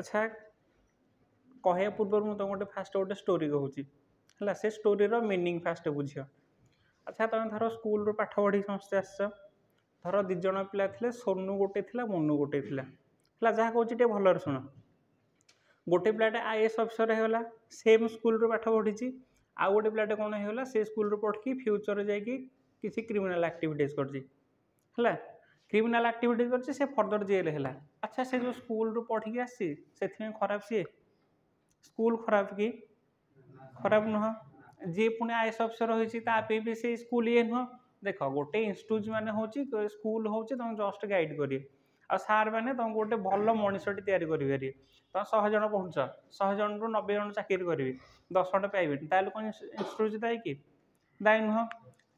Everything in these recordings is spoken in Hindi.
अच्छा कहे पूर्व मुझे गोटे फास्ट गोटे स्टोरी कहूँ है से स्टोरीर मीनिंग फास्ट बुझ। अच्छा तुम धर स्कूल रू पाठ पढ़ी समस्ते आस धर दिज पिला थे सोनू गोटे थिला मोनू गोटे थिला है जहाँ कहूँ टे भलर शुण गोटे पिलाटे आईएएस अफिसर होगा सेम स्कूल पाठ पढ़ी आउ गोटे पिलाटे कौन होगा से स्कूल पढ़ी फ्यूचर जाकि किसी क्रिमिनाल एक्टिविटीज कर क्रिमिनाल एक्टिविटीज कर से फर्दर जेल है। अच्छा से जो स्कूल पढ़ी आसी से खराब सी स्कूल खराब कि खराब नुह जी पुणी आईएएस अफिसर होती भी से स्कूल ये नुह देख गोटे इंस्टीट्यूट मान हूँ स्कूल हूँ तुम जस्ट गाइड करेंगे आ सार मैंने तुमको गोटे भल मनीषटी तैयारी करेंगे तुम 100 जन पढ़ुच 100 जन रू 90 जन चाकरी करेंगे 10 खंड पाइबे ताल कौन इंस्टीट्यूट दायी कि दायी नुह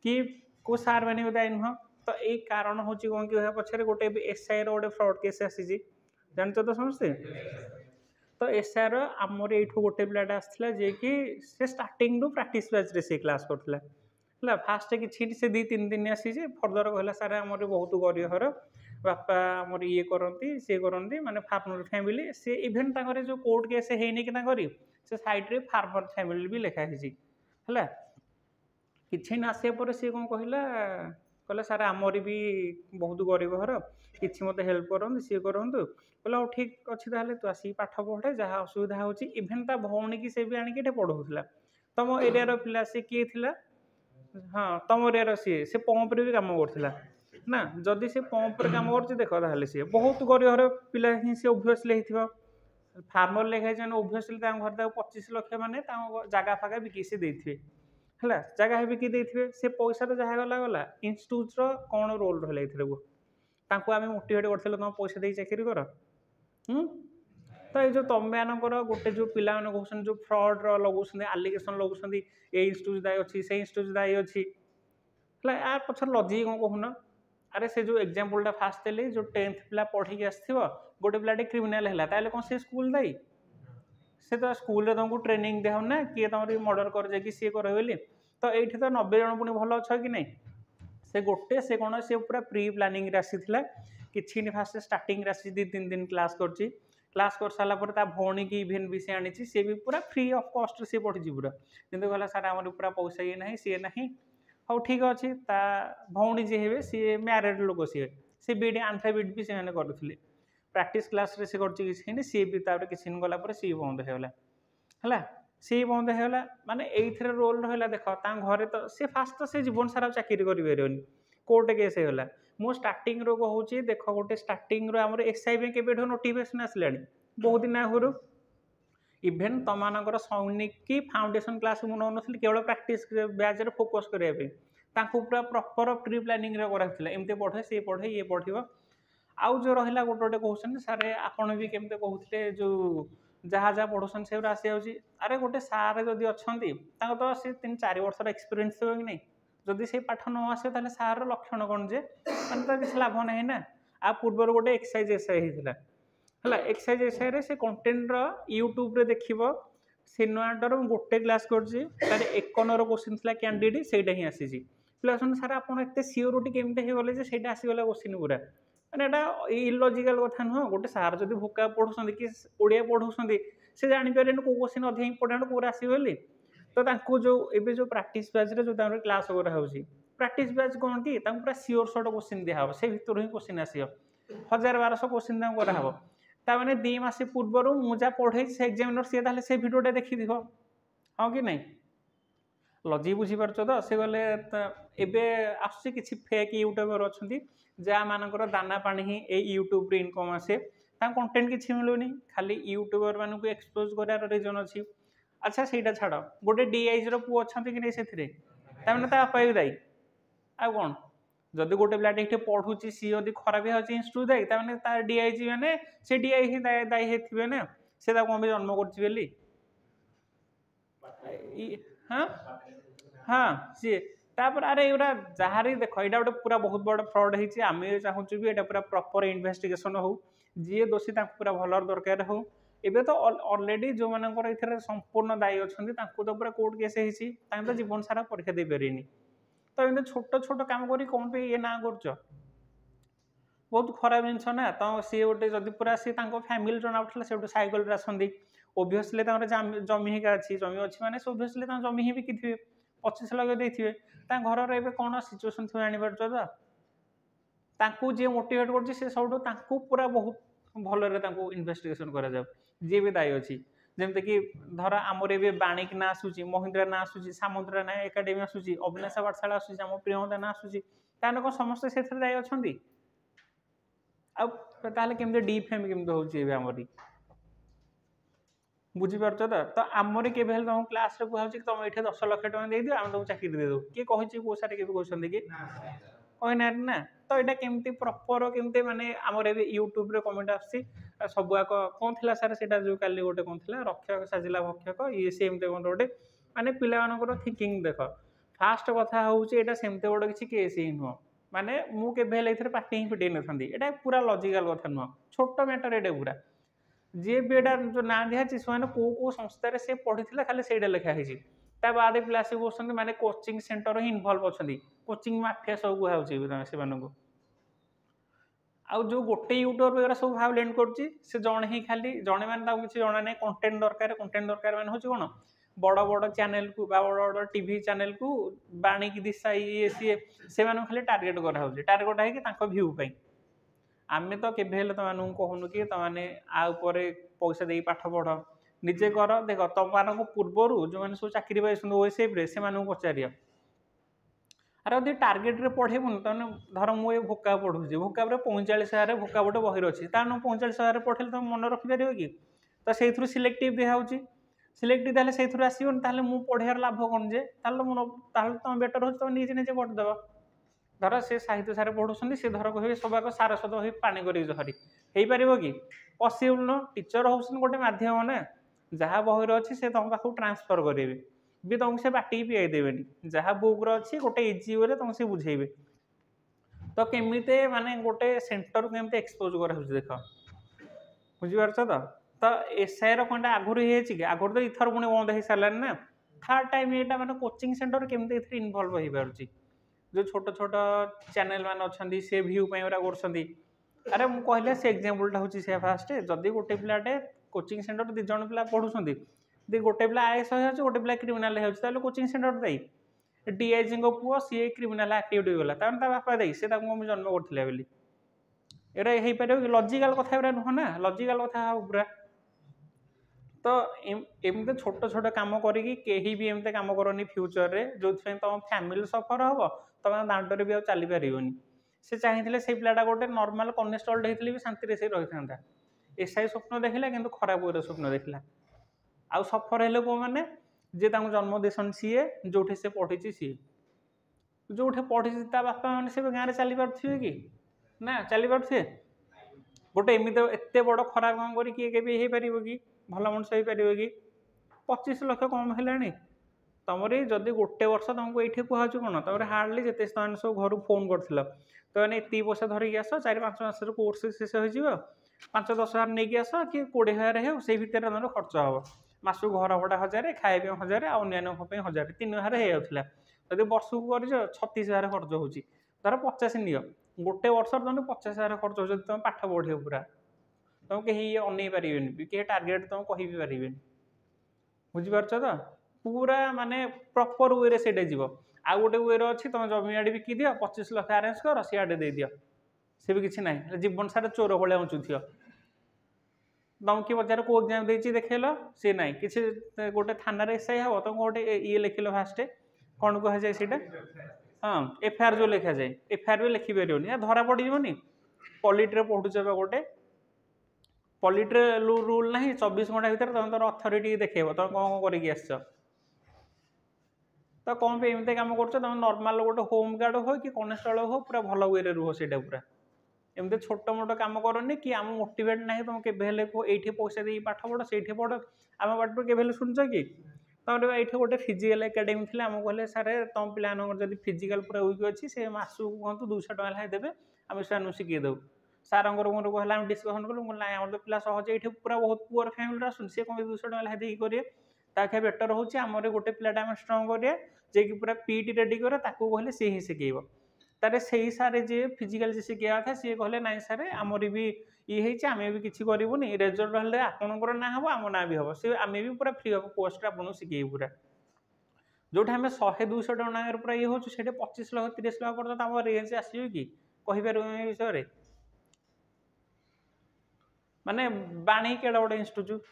कि को सार मैंने भी दायी नुह। तो यही कारण हूँ कौन कि पछे गोटे एसआई रोटे फ्रड केस आसी जानते तो समस्ते। तो एसआर आमर ये गोटे पिलाटा आसाला जे कि से स्टार्टिंग रू प्रैक्टिस बैच से क्लास करता है फास्ट कि से 2-3 दिन आसी फर्दर कहला सार आम बहुत गरीब घर बापा आमर ये करती सी करती माने फार्मर फैमिली सी इभेन जो कोर्ट केस है कि से सैड्रे फार्मर फैमिली भी लिखाई है कि आसा पर सी कौन कहला कहला सार आमर भी बहुत गरीब घर कि मत हेल्प करूँ सी करूँ कहला हाँ ठीक अच्छे ताल तू आसिक पाठ पढ़े जहाँ असुविधा होची इभेन ता भौणी की से भी आणिक पढ़ाऊला तुम एरिया पिला सी किए थिला हाँ तुम एरिया सी पंप रे भी काम करथिला ना जदि से पंप रे काम कर देख ताल सी बहुत गरीब घर पिला ही सी ओबियसली होइथिबो फार्मर लिखाई ओबियसली घर 25 लाख माने जगह फागा बिकी से देथिबे है जगह बिकी देथिबे से पैसा तो जहाँ गला गला इंस्टीट्यूट रो कौन रोल रहा तांको आमे मोटिवेट करथिलो तुम पैसा दे चाकरी कर। तो ये जो तुम मानकर गोटे जो पिला कहते जो फ्रड लगुंट आलिगेसन लगुंट ये इंस्टीट्यूट दायी अच्छी से इंस्टीट्यूट दायी अच्छी है यार पछर लजिक कौन कहून अरे से जो एग्जाम्पलटा फास्ट देली जो 10th पिला पढ़ी आसो गोटे पिलाटे क्रिमिनाल है कौन से स्कूल दायी से तो स्कूल तुमको ट्रेनिंग दिया ना किए तुम मर्डर कर सी कर बोली तो ये तो 90 जन पुणी भल अच्छ कि नहीं से गोटे से कौन से पूरा प्री प्लानिंग आसीला कि फास्ट स्टार्टिंग आसी 2-3 दिन क्लास कर सारापर ता भौणी की इभेन भी सी आनी सी भी पूरा फ्री ऑफ कॉस्ट से पढ़ी पूरा किंतु कहला सार आम पूरा पैसा ये ना सी ना हाँ ठीक अच्छे ता भौणी जी हे सी मैरिड लोक सी बीड आंथा बीड भी से करुले प्रैक्टिस क्लास रे से कर सी भी किसी दिन गला सी बंद होगा है सी बंद होगा माने ये रोल रहा देख घरे तो सी फास्ट तो से जीवन सारा चाकरी कर कोर्ट केस होगा मो स्टार्टिंग रो कहूँ देख गोटे स्टार्टिंग रो आमर एसआई के नोटिफिकेशन आसला बहुत दिन आगुरी इभेन तुम मानकर सैनिक की फाउंडेशन क्लास मुझे नौन केवल प्रैक्टिस बैच रे फोकस करने पूरा प्रॉपर प्री प्लानिंग कराला एमती पढ़े सी पढ़े ये पढ़ आउ जो रहा गोटे गोटे कहते सारे आपड़ भी केमती कहते जो जहाँ जहाँ पढ़ुन से आसी जाऊँगी अरे गोटे सारे जदि अच्छा तो सी 3-4 वर्षर एक्सपीरियंस थो कि नहीं जदि से पाठ न आसे ताले सार लक्षण कौन जे तो किसी लाभ ना ना आ पूर्व गोटे एक्सरसाइज एसआई है एक्सरसाइज एसआई रे से कंटेंट यूट्यूब रे देखिबो सिनुआटर गोटे क्लास कर 1 नंबर क्वेश्चन था कैंडिडेट से ही आसी पिला सार आप सियोरिटी केमती हो गले से आसीगला क्वेश्चन पूरा मैंने यहाँ इलॉजिकल कथा नुह गोटे सार जब भोका पढ़ुं कि ओडिया पढ़ुं से जापर कौ क्वेश्चन अधिक इंपोर्टाट कौर आसगली तो जो एवं जो प्रैक्टिस बैच रे जो क्लास कराऊँ प्रैक्टिस बैच कौन कि पूरा सियोर सर्ट क्वेश्चन दिहब से भर ही क्वेश्चन आसो 1000-1200 क्वेश्चन कराब ताने 2 मास पूर्वर मुझे पढ़े से एग्जामिनर सी से भिडियोटा देखी हाँ कि नहीं लजिक बुझीपार तो से गले एवं आस कि फेक यूट्यूबर अच्छा जहाँ मानकर दाना पानी ही ये यूट्यूब रे इनकम आसे कंटेंट किसी मिलूनी खाली यूट्यूबर मान को एक्सपोज करार रिजन अच्छी। अच्छा से छाड़ गोटे डीआईजी पु अच्छा कि नहीं से बापा भी दायी आ कौन जदि गोटे पिलाटे ये पढ़ुची सी यदि खराब हो इंस्टीट्यूट दायी तार डीआईजी मैंने से डीआई ही दायी होते ना से कौन भी जन्म कर हाँ हाँ सी तापर अरे युरा जहाँ देख यहाँ गोटे पूरा बहुत बड़ फ्रड होती आम चाहूँ भी यहाँ पूरा प्रॉपर इन्वेस्टिगेशन हो जी दोषी पूरा भलर दरकार हो एवं तो ऑलरेडी जो मानकर ये संपूर्ण दायी अच्छा तो पूरा कोर्ट केस होती तो जीवन सारा परीक्षा दे पारे तो एम छोट छोट कम कर कौन पे ये ना कर बहुत खराब जिनस ना तो सी गोटे जदि पूरा सी फैमिली जन आउला से सैकल आसती ओबियसली जमी हिका अच्छी जमी अच्छी मैंने ओबियसली जमी ही बिकिथे 25 लाख देते घर ए कौन सिचुएसन थी जापर तो जी मोटिवेट कर सब पूरा बहुत भलरे इन्वेस्टिगेशन करा जी भी दायी अच्छी जमीक धर आमर ए बाणिक ना आसूसी महिंद्रा ना आसूसी सामुद्रा ना एकाडेमी आसूसी अभिनाशा पाठशाला आसूसी आम प्रियंका ना आसूसी ताने कौन समस्ते से दायी अच्छा ताले केमती डिफेम केमती होची आमरी बुझीपार तो आमरी के तुम क्लास रे कहूँ तुम ये 10 लाख टका दे दियो आम तुमको चाकरी देदेव किए कही कौ सारे के कहते कि कहना ना तो यहाँ केमती प्रपर केमती माने आमर ए यूट्यूब रे कमेंट आसी सबुआक कौन थी सार से जो काली गोटे कौन थी रक्षक साजिला भक्षक ये सेमती कौन गोटे माने पिलामानकर थिंकिंग देख फास्ट कथा हूँ यहाँ सेमती गोटे किसी केस ही नुह माने मुझे पार्टी ही फिटे नथी यहाँ पूरा लॉजिकल कथा नुह छोट मैटर ये पूरा जी भी एटा जो ना दिखाई से कौ संस्था से पढ़ी खाली से लिखाई बाद पिला से कहते माने कोचिंग सेंटर ही इनवल्व अच्छा कोचिंग माफिया सब कहुचे से आउ जो गोटे यूट्यूबर वगैरह सब भाव लेंड कर जड़े ही खाली जड़े मैंने किसी जना ना कंटेंट दरकार मैंने हूँ कौन बड़ बड़ चैनल को बड़ बड़ टीवी चैनल को बाणिक दिशा ये सी से खाली टार्गेट कराऊे टार्गेट है भ्यू पाई आमे तो केवे तुम कहूनु कि तुमने आउपर पैसा दे पाठ पढ़ निजे कर देख तुम पूर्वर जो मैंने सब चाकरी पाई ओएसएफ से पचार अरे यदि टार्गेट रे पढ़ेबुन तने धर मुझे भोका पढ़ुची भोका 45,000 भोका गोटे बही अच्छी तार 45,000 पढ़े तुम मन रखिपार कि तो से सिलेक्टिव दिखाऊँगी सिलेक्टिव देखे से आसबन ताल मुझे पढ़ार लाभ कौन जे तुम बेटर हो तुम निजे निजे पढ़ीदेव धर से साहित्य सारे पढ़ुं सी धर कहे सबक सार सद हो पानी कर झरी हो पार कि पसिबल न टीचर हूँ गोटे मध्यम ना जहाँ बही अच्छी से तुम पाक ट्रांसफर करेंगे भी तुमको से बाटिक पियाई देवेनि जहाँ बुक अच्छी गोटे इजी वे तुमको से बुझेबे तो केमी माने गोटे सेंटर को केमती एक्सपोज कर देख बुझीपार तो एसआई रहा आगुरी कि आगुरी तो इथर पुणी बंद हो सारे ना थर्ड टाइम यहाँ मैंने कोचिंग सेंटर केमती इनवल्व हो पार जो छोट छोट चैनल मान अच्छा से भ्यू कर अरे मुझे कहले से एग्जाम्पलटा हूँ से फास्ट जदि गोटे पिलाटे कोचिंग सेंटर 2 जन पिला पढ़ुं दी गोटे पिला आईएएस हो गोटे पिला क्रिमिनाल हो कोचिंग सेंटर दायी डीआईजी पुओ सी क्रिमिनाल एक्टिविटी गला बापा दायी से जन्म करते बोली ये हो पार कि लजिकाल कथा नुह ना लजिकाल कथा पूरा तो एमती छोट छोट कम करी भी एमती कम करनी फ्यूचर रे जो तुम फैमिली सफर हम तुम दांडे भी चली पार से चाहिए से पिलाटा गोटे नॉर्मल कनेस्टेबल होते भी शांति से रही था एसआई स्वप्न देखला कि खराब वे स्वप्न देखला आउ सफर हेले कौ मैंने जी जन्म देसन सीए जो से पढ़ी सी जो पढ़ी बापा मैंने से गाँव में चली पारे कि ना चली पारे गोटे एमती एत बड़ खराब काम कर किए पार कि भल मनुष्य हो पार कि 25 लाख कम है तुम जदि गोटे वर्ष तुमको ये कहूँ कौन तुम हार्डली जिते सब घर फोन कर तो मैंने ये पैसा धरिकी आस 4-5 मास कोर्स शेष हो 5-10 हज़ार नहीं आस कि 20,000 हो से भितर तुम खर्च हम मासक घर भड़ा 1,000 खाଇବା 1,000 अन्य 1,000 3,000 हो जाता जब वर्ष को कर 36,000 खर्च हो धर 50 नियो गोटे वर्ष तुम 50,000 खर्च हो तुम पाठ पढ़ो पूरा तुम कहीं अन पारे कि टार्गेट तुम कह भी पारे बुझीपार तो पूरा माने प्रॉपर वे से जीव आउ गोटे वे अच्छी तुम जमी आड़े बिकी दियो 25 लाख आरेंज कर सीआडे दे दियो से भी किसी ना जीवन सारा चोर भाया उचुथिव तुम कि बजार को एग्जाम देती देखेल सी ना कि गोटे थाना एसआई हम तुम गोटे ये लिखिल फास्ट कौन कह जाए हाँ एफआईआर जो लिखा जाए एफआईआर भी लिखिपार धरा पड़जनी पॉलिटी पढ़ुच गोटे पॉलिटी रूल ना 24 घंटा भर तुम तर अथॉरिटी देखेब तुम कौन करके आस तो कौन पे एमती कम कर तुम नॉर्मल गोटे होम गार्ड हो कि कनेस्टेबल हो पूरा भल वे रुह से पूरा एमती छोट मोट कम करनी कि आम मोटिवेट ना तुम के ये पैसा दे पाठ पढ़ से पढ़ आम पाठ के शुणुच कि तुम ये गोटे फिजिकल एकाडेमी थी आम कहले सारे तुम पिला जब फिजिकल पूरा वीक अच्छी से मासू कहतु 200 टका देवे आम से शिखेदेव सार मोर कहला डिस्कसन कलु ना आम तो पिला सहज ये पूरा बहुत पुअर फैमिली आसन सी कम 200 टका देकी करेंगे ताकि बेटर होची आमरे गोटे पिलाटा आम स्ट्रंग करिया जे कि पूरा पीटी रेडी करे ताकू कहले से ही शिखेब तारे सेही सारे जे फिजिकल जे शिखा था सी कहले नाई सारे आमरी भी ये होती आम भी किसी करूनी रेजल्ट हेल्ले आपंकर ना हम आम ना भी हम सी आम भी पूरा फ्री ऑफ कॉस्ट आपको शिखेबू पूरा जोटा आम 100-200 टका पूरा ये हो 25 लाख 30 लाख पर्यटन आम रेंज आसो कि कहीपर विषय माने बाणी केड़ा गोटे इंस्टीट्यूट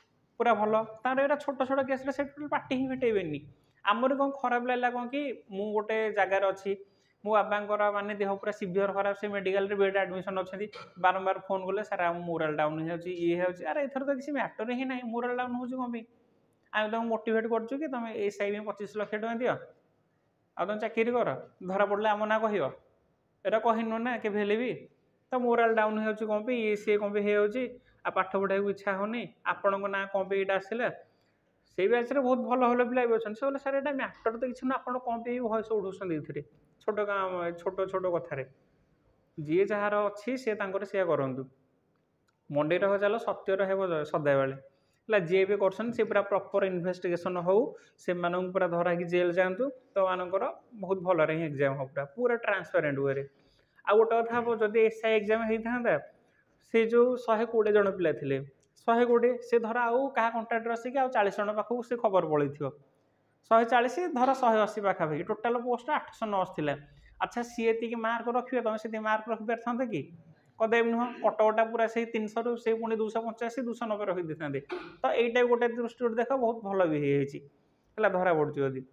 पूरा भल तार ये छोट छोट केस पार्टी ही फिटेबेनि आमर कौन खराब लगला कौन कि मु गोटे जगार अच्छी मो बाबांकर माने देह पूरा सीवियर खराब से मेडिकल रे बेड एडमिशन अच्छी बारंबार फोन कले सारा मोराल डाउन हो ये अरे एथर तो किसी मैटर ही ना मोराल डाउन हो कौन आम तुमको मोटिवेट करूँ कि तुम एस आई 25 लाख टका दियो आ तुम चाकरी कर धरा पड़े आम ना कह एटा कहनु ना के भी तो मोराल डाउन हो कौन ये सी कौन हो पाठ पढ़ा इच्छा होनी आपण ना कौन ये आसला से बैच बहुत भल भल पिला भी अच्छे से बोले सार यहाँ मैटर तो किसी ना आप कौन भयस उड़े छोट गाँव छोट छोट कथार जी जार अच्छी सी सी करूँ मंडे रह चल सत्य रहा सदाबले जी भी कर पूरा प्रॉपर इन्वेस्टिगेशन हो से पूरा धरा कि जेल जातु तो मानकर बहुत भल ही एग्जाम हो पूरा पूरा ट्रांसपेरेंट वे आ गोटे कथा जब एसआई एग्जाम होता से जो 120 जन पिला थे 120 से धर आउ क्या कंट्राक्टर आसिक आ 40 जन पाखक से खबर पड़े 140 धर 180 पाखापाखि टोटाल पोस्ट 890 था अच्छा सी ये मार्क रखिए तुम से मार्क रखी पार था कि कदे नुह कटकटा पूरा से 300 रु से पुणी 285 290 रखी देते तो यहीटा गोटे दृष्टि देख बहुत भल भी है धरा पड़ी जदि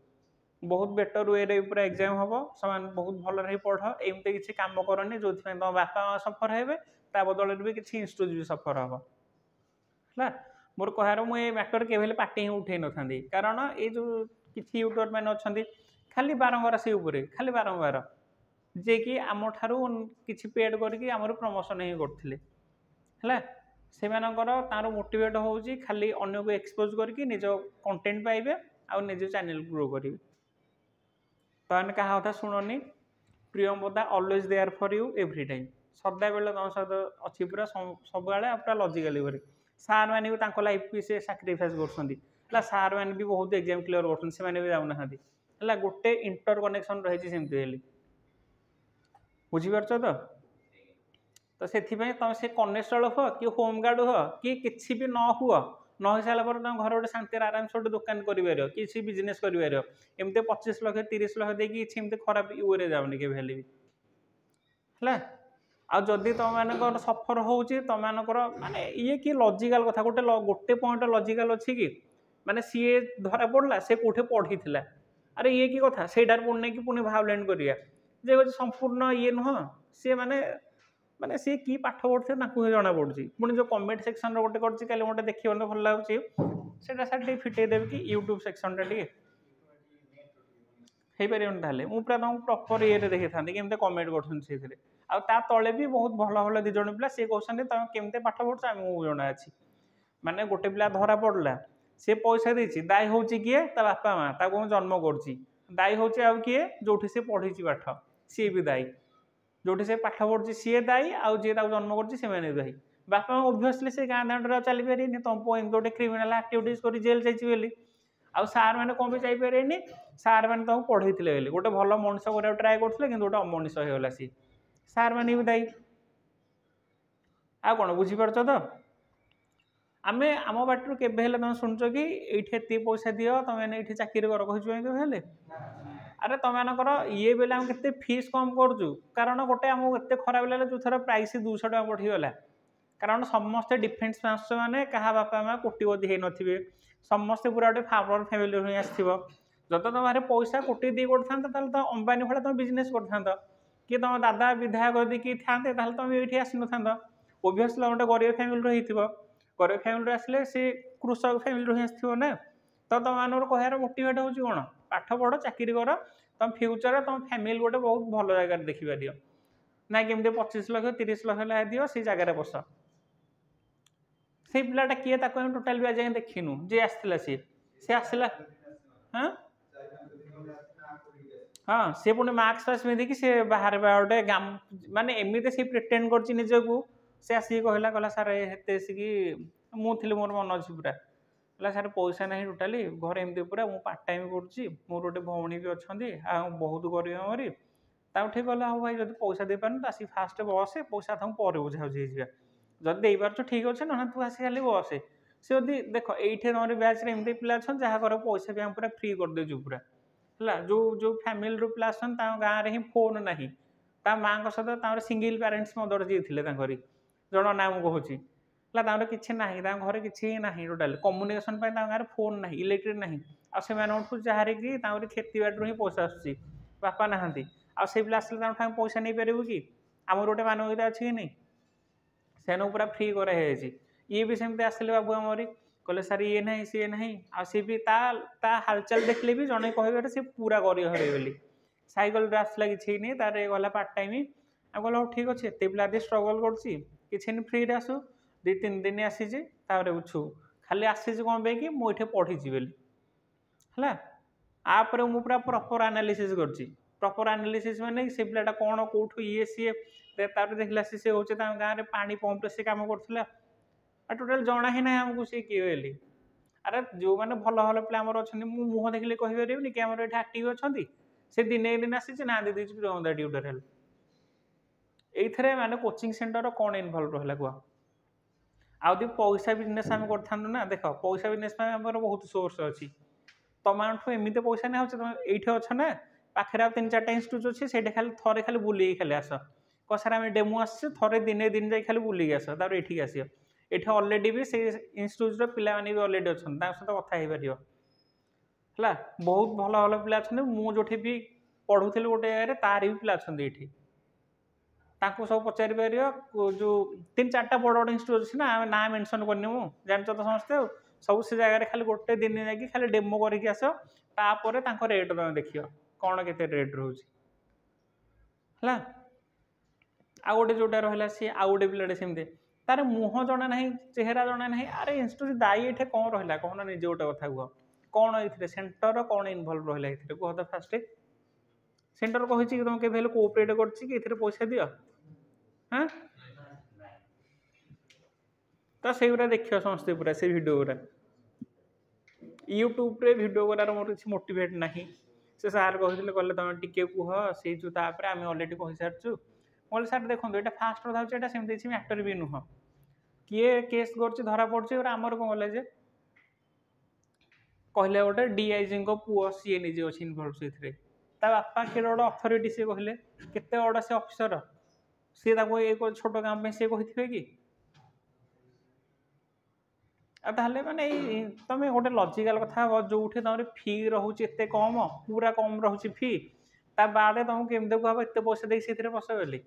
बहुत बेटर वे पूरा एग्जाम हम से बहुत भल रही पढ़ एमती किसी कम करनी जो तुम बापा सफर हे ता बदल भी किसी इंस्टीट्यूट भी सफर हम है मोर कहार मुझे मैटर के पार्टी ही उठे न था कारण ये जो किसी यूट्यूबर मैंने अच्छा खाली बारंबार से खाली बारंबार जे कि आम ठारू किसी पेड करके आमर प्रमोशन ही करते से तार मोटिवेट हो खाली अन्य को एक्सपोज करके निज कंटेंट पाइबे आ निज चैनल ग्रो करेंगे तो मैंने क्या कथा शुणनी Priyamvada always there for you every time सदा बेले तुम सहित अच्छी पूरा सब पूरा लॉजिकली वे सार मैंने भी लाइफ भी से सैक्रिफाइस कर सार मैंने भी बहुत एग्जाम क्लियर कर जाऊना गोटे इंटर कनेक्शन रही सेमती बुझीपार तो से तुम से कनेस्टेबल हुआ कि होमगार्ड हुआ कि किसी भी न हुआ न हो सारा तुम घर गोटे शांति आराम से गोटे दुकान कर किसी बिजनेस कर एमती 25 लाख 30 लाख देकी किसी खराब यूरे जाऊनी के भी आदि तुम मान सफर हो तुम माने ये कि लॉजिकल कथा गोटे गोटे पॉइंट लॉजिकल अच्छी कि माने सीए धरा पड़ा से कौटे पढ़ी थी अरे ये की कथा सेटार पुणी नहीं कि पुणी भावलेंट करिया जे संपूर्ण ये नुह सी माने माने सी की पाठ पढ़ते जना पड़ी पुणी जो कमेंट सेक्शन गोटे कर गोटे देखिए मतलब भल लगे से फिटेदेव कि यूट्यूब सेक्शन टी हो पारे मुझे पूरा तुमको प्रॉपर ये देखी था कि कमेंट कर ता तले भी बहुत भल भल 2 जन पिला सी कहते तुम केमती पाठ पढ़ुच आमको जना अच्छी माने गोटे पिला धरा पड़ा सी पैसा देती दायी हूँ किए ता बापा माँ ताको जन्म कर दायी हूँ आउ किए जो सी पढ़ी पाठ सी भी दायी जो से पाठ पढ़ी सी दायी आउ जी जन्म कर दायी बापा माँ ओबियसली से गाँ दाण्ड चली पारे तुम पुओ एमती गोटे क्रिमिनाल आक्टिविटीज कर जेल जाइए आउ सार मैंने कौन भी जापारे सार मैंने तुमको पढ़े गोटे भल मनीष करा ट्राए करते कि गोटे अमनीष होगा सी सार मैंने भी दायी आ कौन बुझीपार तो आम आम बाटर के तुम शुणुच कि ये पैसा दियो तुम ये चाकरी कर कहे अरे तुम मानकर ये बेले आम के फीस कम करूँ कारण गोटे आमको एत खराब लगे जो थर प्राइस 200 टका बढ़ीगला कारण समस्ते डिफेन्स मास्टर मैंने क्या बापा माँ कोटिपति हो थे समस्ते पूरा गोटे फार्मर फैमिली ही आसो जब तुम बाहर पैसा कोटी दी कर तो अंबानी भाई तुम बिजनेस कर कि तुम दादा विधायक यदि किए था तुम ये आसन था ओबियसली गोटे गरीब फैमिली रही गरीब फैमिली आसले सी कृषक फैमिली ही आसो ना तो तुम मान कह मोटिवेट हो कौन पाठ पढ़ चाकरी कर तुम फ्यूचर तुम फैमिली गोटे बहुत भल जगह देखिपार ना कि 25 लाख 30 लाख ला दियो से जगह बस से पिलाटा किए टोटाल भी आज देखिनु जे आसला सी आसला हाँ हाँ सी पुणी मार्क्स टाक्स पिंधिकी सी बाहर गोटे गाम माने एमती से प्रिटेंड कर निजक से आसिक कहला सार हेते मुझे मोर मन अच्छी पूरा है सार पैसा ना टोटाली घर एमती पूरा मुझे पार्ट टाइम कर मोर गोटे भौणी भी अच्छा बहुत गरीब मरी ठीक कहला हाँ भाई जब पैसा दे पार आस फास्ट बस पैसा तुम पर बुझाबुझी जब दे पार ठीक अच्छे ना तू आस खाली बस सी जदि देख ये तुम बैच एमती पिला अच्छा जहाँ घर पैसा भी पूरा फ्री कर देचु पूरा है जो जो फैमिली पिला आसान गाँव में ही फोन ना माँ सहित सिंगल पेरेन्ट्स मदर जी थे जन नाम कहूँ किसी ना घर किसी ना टोटाल कम्युनिकेशन गाँव फोन ना इलेक्ट्रिक ना आठ जहाँ कि खेती बाड़ी ही पैसा आसूँ बापा नहांती आसे पिला आसले पैसा नहीं पारू कि आम गोटे मानवीयता अच्छी कि नहीं से पूरा फ्री कराई ये भी सेमती आसिले बाबू आमरी कहले सार ये ना सी ना आ सी भी हालचाल देखले भी जड़े कहे सी पूरा कर बोली सैकल आसला कि नहीं तार गला पार्ट टाइम आ कहल ठीक अच्छे एत पिला स्ट्रगल कर फ्री आसू 2-3 दिन आसी बुझू खाली आसी कौन पे कि मुझे पढ़ी बोली है आपर मु पूरा प्रॉपर एनालिसिस करची प्रॉपर एनालिसिस माने से पिलाटा कौन कौटू ये सी तार देखला सी हूँ गाँव में पानी पंप से काम करूला टोटाल जना ही ना आमको सी किए बोली अरे जो मैंने भल भल पिला अच्छा मुँह देखले कहीपर कि आम एक्टिव अच्छा से दिने दिन आसी ना दे दी ड्यूटर ये माने कोचिंग सेंटर कौन इनवल्व रहा कह आदि पैसा बिजनेस आम कर ना देख पैसा बिजनेस बहुत सोर्स अच्छी तुम एमती पैसा नहीं तुम ये अच्छ ना पाखे आ 3-4टा इन्यूट अच्छे से खाली थे खाली बुले खाली आस कसार आम डेमो आस थे दिने दिन जाए खाली बुलिक आस ये आस ये अलरेडी भी से इन्यूट पिला भी अलरेडी अच्छा सहित कथा है है बहुत भल भल पिला अच्छा मुझे भी पढ़ुली गोटे जगह तार भी पिला अच्छा ये सब पचारि पार जो 3-4टा बड़ बड़ इन्यूट अच्छे ना ना मेनसन करनी मुझे जान तो समस्ते सब से जगह खाली गोटे दिन जाकि खाली डेमो करके आस तापर रेट तुम देख कौन के रेट रोचे है आ गोटे जोटा रहा सी आउ गोटे पिलाटे सेमती तार मुह जना ना चेहरा जना ना अरे इन्यूट दायी ये कौन रहा कहना निजे गोटे कथा कह कौन ये सेन्टर कौन इनवल्व रहा कह तो फास्ट सेन्टर कही कि तुम के कोअपरेट कर पैसा दियो हाँ तो से देख समस्ते पूरा से भिड गुरा यूट्यूब रे भिड करार मोर किसी मोटिवेट ना से सार कहते कहले तुम टिके कह से जो तापर आम अलरेडी कही सारचु कहले सार देखो ये फास्ट कथा होता है सेमती किसी मैटर भी नुह किए केस कर धरा पड़े आमर कौन गला जे कहले गोटे डीआईजी पुओ सी निजे अच्छी इनवल्व से बापा कि गोटे अथॉरिटी सी कहले केते बड़ा से ऑफिसर सी एक छोट काम सी कही कि ताहले माने तुम गोटे लॉजिकल कथा जो तुम फी रोचे एत कम पूरा कम रोचे फी ता बाद तुमको केमती कह एत पैसा दे बस बोली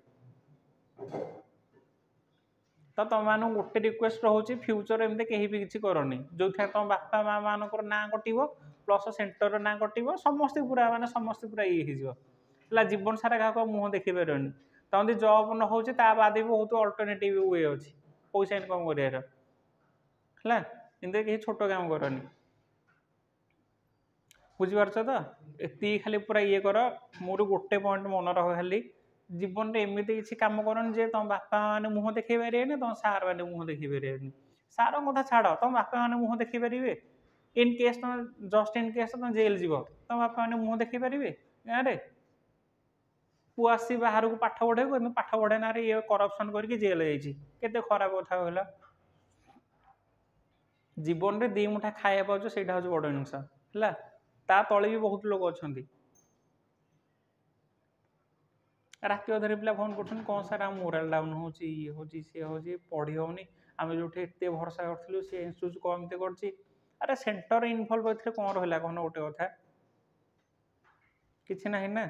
तो तुम मान गोटे रिक्वेस्ट रोचे फ्यूचर एमती कहीं भी किसी करनी जो तुम बापा माँ मान ना कटो प्लस सेन्टर ना कटो समस्ते पूरा माने समस्ते पूरा ये हो जीवन सारा क्या मुँह देखी पारे तुम यदि जॉब न हो बाद भी बहुत अल्टरनेटिव वे अच्छी पैसा इनकम कर है कहीं छोट काम करनी बुझीपार तो ये खाली पूरा ये कर मोर गोटे पॉइंट मन रख खाली जीवन में एमती किसी कम करनी जे तुम बापा मैंने मुँह देखी पारे तुम सार मैंने मुँह देखी पारे सार कथा छाड़ तुम बापा मैंने मुँह देखी पारे इन केस तुम जस्ट इन केस तुम जेल जीव तुम बापा मैंने मुँह देखी पारे गाँव में पु आसी बाहर को पाठ पढ़े पाठ पढ़े ना ये करप्शन करके जेल जाते खराब कथा कहला जीवन में 2 मुठा खाया पाच से हूँ बड़ जिनस है ता तले भी बहुत लोग अच्छा रात अधे पिला फोन कर कौन सार मोराल डाउन हो सी हो पढ़ी होनी आम जो एत भरसा करूँ सी इन्यूट कमती कर अरे सेन्टर इनवल्व ए कौन रहा कहना गोटे कथा कि ना ना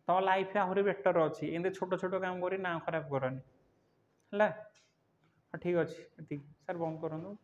तुम लाइफ आहरी बेटर अच्छी एमती छोट छोट काम कर ना खराब करनी है ठीक अच्छे सार बंद करूँ।